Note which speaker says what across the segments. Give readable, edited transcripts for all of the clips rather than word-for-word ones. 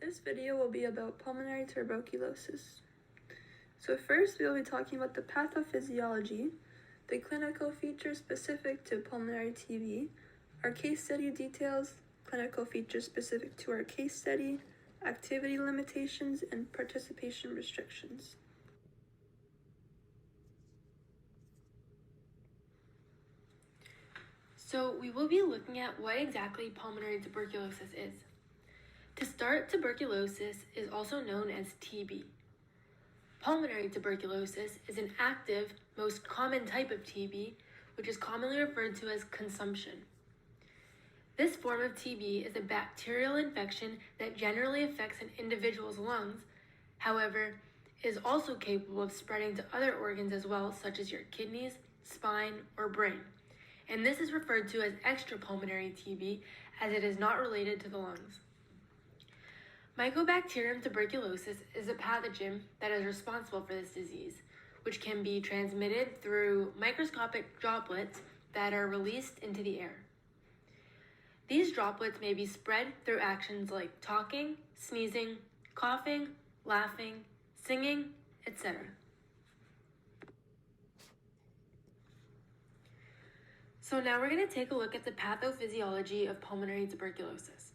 Speaker 1: This video will be about pulmonary tuberculosis. So first, we will be talking about the pathophysiology, the clinical features specific to pulmonary TB, our case study details, clinical features specific to our case study, activity limitations, and participation restrictions.
Speaker 2: So we will be looking at what exactly pulmonary tuberculosis is. To start, tuberculosis is also known as TB. Pulmonary tuberculosis is an active, most common type of TB, which is commonly referred to as consumption. This form of TB is a bacterial infection that generally affects an individual's lungs. However, it is also capable of spreading to other organs as well, such as your kidneys, spine, or brain. And this is referred to as extrapulmonary TB, as it is not related to the lungs. Mycobacterium tuberculosis is a pathogen that is responsible for this disease, which can be transmitted through microscopic droplets that are released into the air. These droplets may be spread through actions like talking, sneezing, coughing, laughing, singing, etc. So now we're going to take a look at the pathophysiology of pulmonary tuberculosis.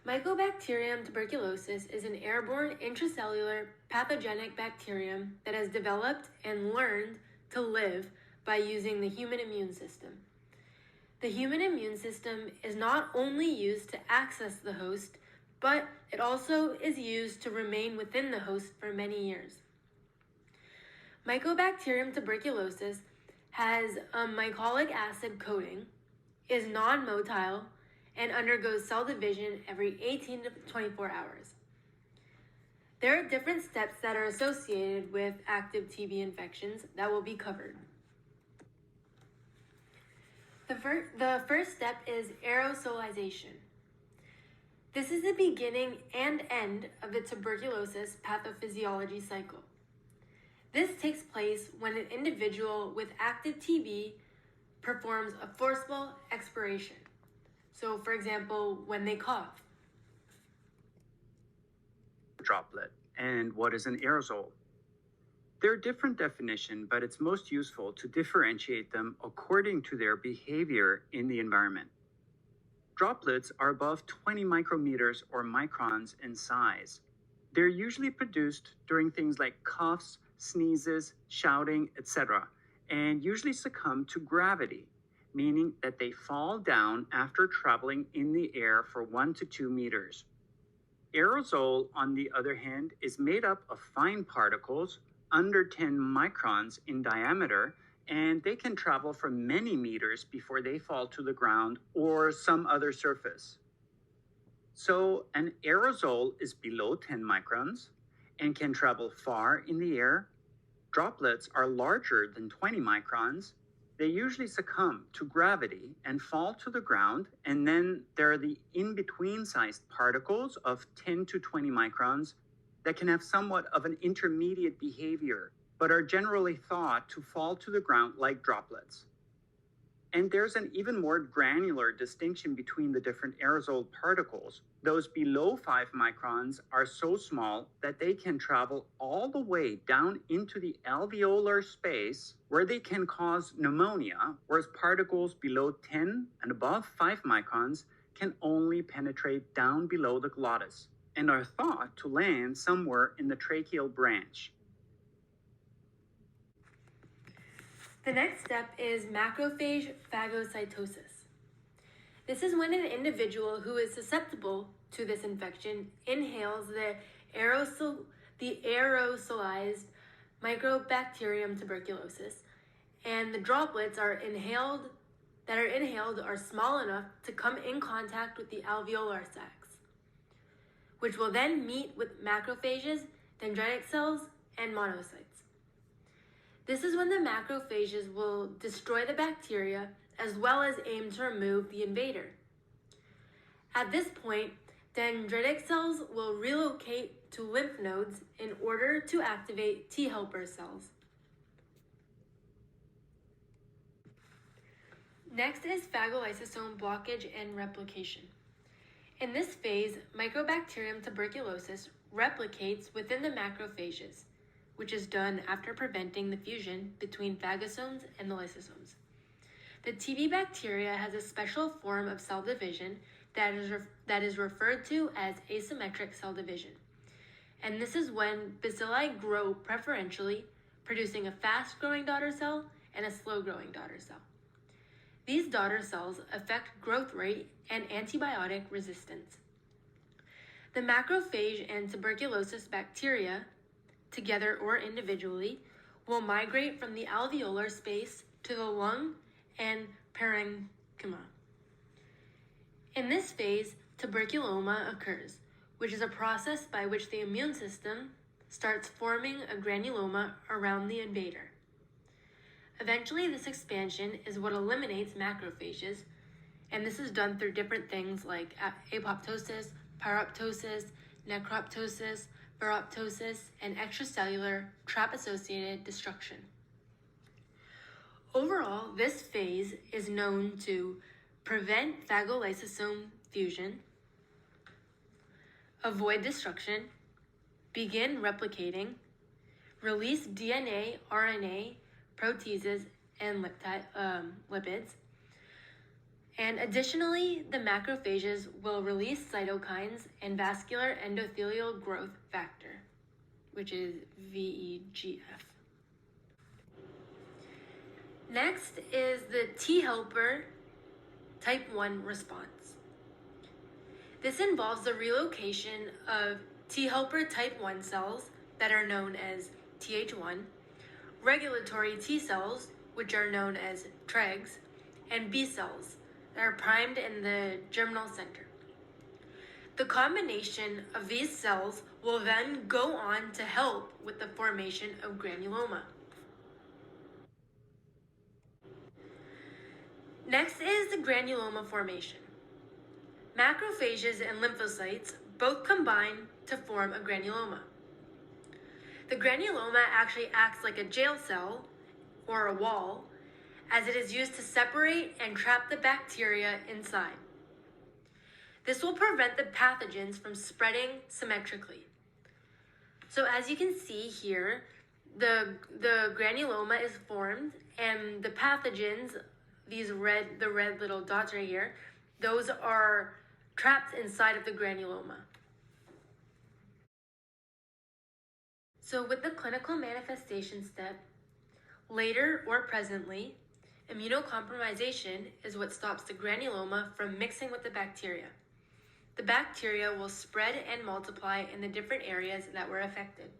Speaker 2: Mycobacterium tuberculosis is an airborne intracellular pathogenic bacterium that has developed and learned to live by using the human immune system. The human immune system is not only used to access the host, but it also is used to remain within the host for many years. Mycobacterium tuberculosis has a mycolic acid coating, is non-motile, and undergoes cell division every 18 to 24 hours. There are different steps that are associated with active TB infections that will be covered. The first step is aerosolization. This is the beginning and end of the tuberculosis pathophysiology cycle. This takes place when an individual with active TB performs a forcible expiration. So, for example, when they cough.
Speaker 3: Droplet. And what is an aerosol? There are different definitions, but it's most useful to differentiate them according to their behavior in the environment. Droplets are above 20 micrometers or microns in size. They're usually produced during things like coughs, sneezes, shouting, etc., and usually succumb to gravity, meaning that they fall down after traveling in the air for 1 to 2 meters. Aerosol, on the other hand, is made up of fine particles under 10 microns in diameter, and they can travel for many meters before they fall to the ground or some other surface. So an aerosol is below 10 microns and can travel far in the air. Droplets are larger than 20 microns. They usually succumb to gravity and fall to the ground, and then there are the in-between sized particles of 10 to 20 microns that can have somewhat of an intermediate behavior, but are generally thought to fall to the ground like droplets. And there's an even more granular distinction between the different aerosol particles. Those below 5 microns are so small that they can travel all the way down into the alveolar space where they can cause pneumonia, whereas particles below 10 and above 5 microns can only penetrate down below the glottis and are thought to land somewhere in the tracheal branch.
Speaker 2: The next step is macrophage phagocytosis. This is when an individual who is susceptible to this infection inhales the aerosolized Mycobacterium tuberculosis, and the droplets that are inhaled are small enough to come in contact with the alveolar sacs, which will then meet with macrophages, dendritic cells, and monocytes. This is when the macrophages will destroy the bacteria as well as aim to remove the invader. At this point, dendritic cells will relocate to lymph nodes in order to activate T helper cells. Next is phagolysosome blockage and replication. In this phase, Mycobacterium tuberculosis replicates within the macrophages, which is done after preventing the fusion between phagosomes and the lysosomes. The TB bacteria has a special form of cell division that is referred to as asymmetric cell division. And this is when bacilli grow preferentially, producing a fast-growing daughter cell and a slow-growing daughter cell. These daughter cells affect growth rate and antibiotic resistance. The macrophage and tuberculosis bacteria, together or individually, will migrate from the alveolar space to the lung and parenchyma. In this phase, tuberculoma occurs, which is a process by which the immune system starts forming a granuloma around the invader. Eventually, this expansion is what eliminates macrophages, and this is done through different things like apoptosis, pyroptosis, necroptosis, pharoptosis, and extracellular trap-associated destruction. Overall, this phase is known to prevent phagolysosome fusion, avoid destruction, begin replicating, release DNA, RNA, proteases, and lipids. And additionally, the macrophages will release cytokines and vascular endothelial growth factor, which is VEGF. Next is the T helper type 1 response. This involves the relocation of T helper type 1 cells that are known as Th1, regulatory T cells, which are known as Tregs, and B cells that are primed in the germinal center. The combination of these cells will then go on to help with the formation of granuloma. Next is the granuloma formation. Macrophages and lymphocytes both combine to form a granuloma. The granuloma actually acts like a jail cell or a wall, as it is used to separate and trap the bacteria inside. This will prevent the pathogens from spreading symmetrically. So as you can see here, the granuloma is formed, and the pathogens, the red little dots right here, those are trapped inside of the granuloma. So with the clinical manifestation step, later or presently, immunocompromisation is what stops the granuloma from mixing with the bacteria. The bacteria will spread and multiply in the different areas that were affected.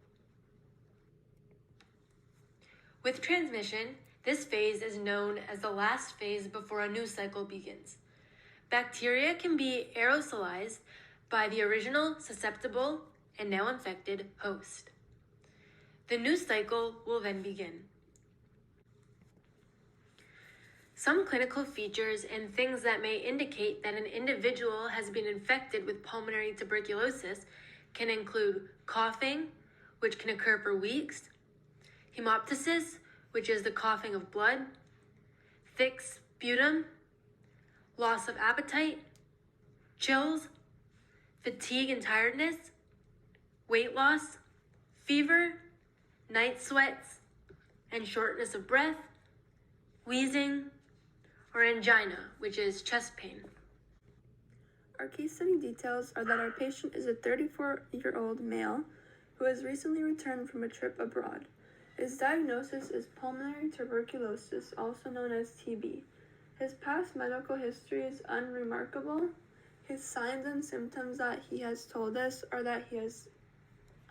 Speaker 2: With transmission, this phase is known as the last phase before a new cycle begins. Bacteria can be aerosolized by the original susceptible and now infected host. The new cycle will then begin. Some clinical features and things that may indicate that an individual has been infected with pulmonary tuberculosis can include coughing, which can occur for weeks, hemoptysis, which is the coughing of blood, thick sputum, loss of appetite, chills, fatigue and tiredness, weight loss, fever, night sweats, and shortness of breath, wheezing, or angina, which is chest pain.
Speaker 1: Our case study details are that our patient is a 34-year-old male who has recently returned from a trip abroad. His diagnosis is pulmonary tuberculosis, also known as TB. His past medical history is unremarkable. His signs and symptoms that he has told us are that he has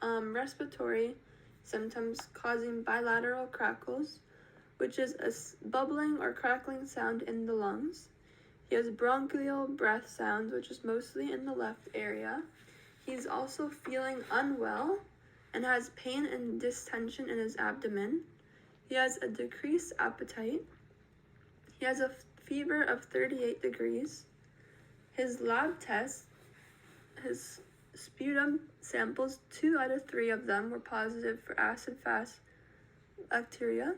Speaker 1: respiratory symptoms causing bilateral crackles, which is a bubbling or crackling sound in the lungs. He has bronchial breath sounds, which is mostly in the left area. He's also feeling unwell and has pain and distension in his abdomen. He has a decreased appetite. He has a fever of 38 degrees. His lab tests, his sputum samples, 2 out of 3 of them were positive for acid-fast bacteria.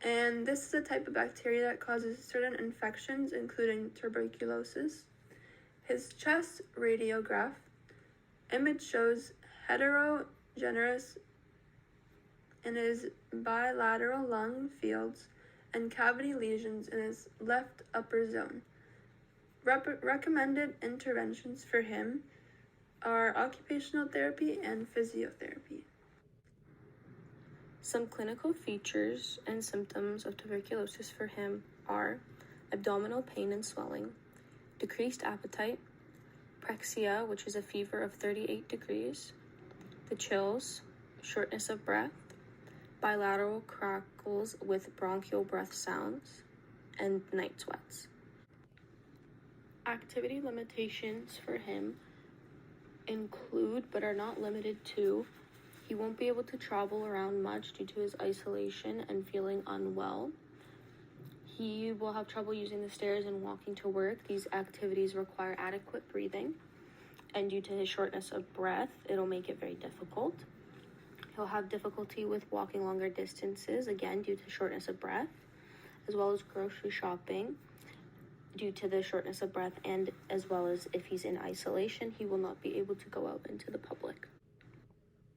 Speaker 1: And this is a type of bacteria that causes certain infections, including tuberculosis. His chest radiograph image shows heterogeneous in his bilateral lung fields and cavity lesions in his left upper zone. Recommended interventions for him are occupational therapy and physiotherapy.
Speaker 4: Some clinical features and symptoms of tuberculosis for him are abdominal pain and swelling, decreased appetite, praxia, which is a fever of 38 degrees, the chills, shortness of breath, bilateral crackles with bronchial breath sounds, and night sweats. Activity limitations for him include, but are not limited to, he won't be able to travel around much due to his isolation and feeling unwell. He will have trouble using the stairs and walking to work. These activities require adequate breathing, and due to his shortness of breath, it'll make it very difficult. He'll have difficulty with walking longer distances, again, due to shortness of breath, as well as grocery shopping due to the shortness of breath, and as well as if he's in isolation, he will not be able to go out into the public.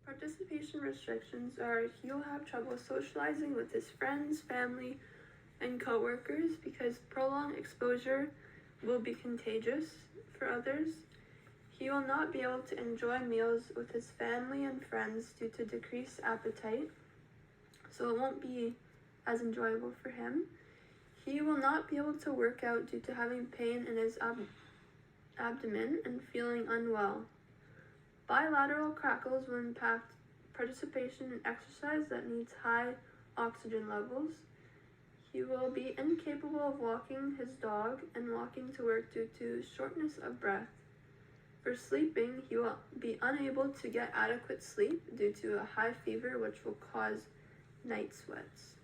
Speaker 1: Participation restrictions are he'll have trouble socializing with his friends, family, and coworkers because prolonged exposure will be contagious for others. He will not be able to enjoy meals with his family and friends due to decreased appetite, so it won't be as enjoyable for him. He will not be able to work out due to having pain in his abdomen and feeling unwell. Bilateral crackles will impact participation in exercise that needs high oxygen levels. He will be incapable of walking his dog and walking to work due to shortness of breath. For sleeping, he will be unable to get adequate sleep due to a high fever, which will cause night sweats.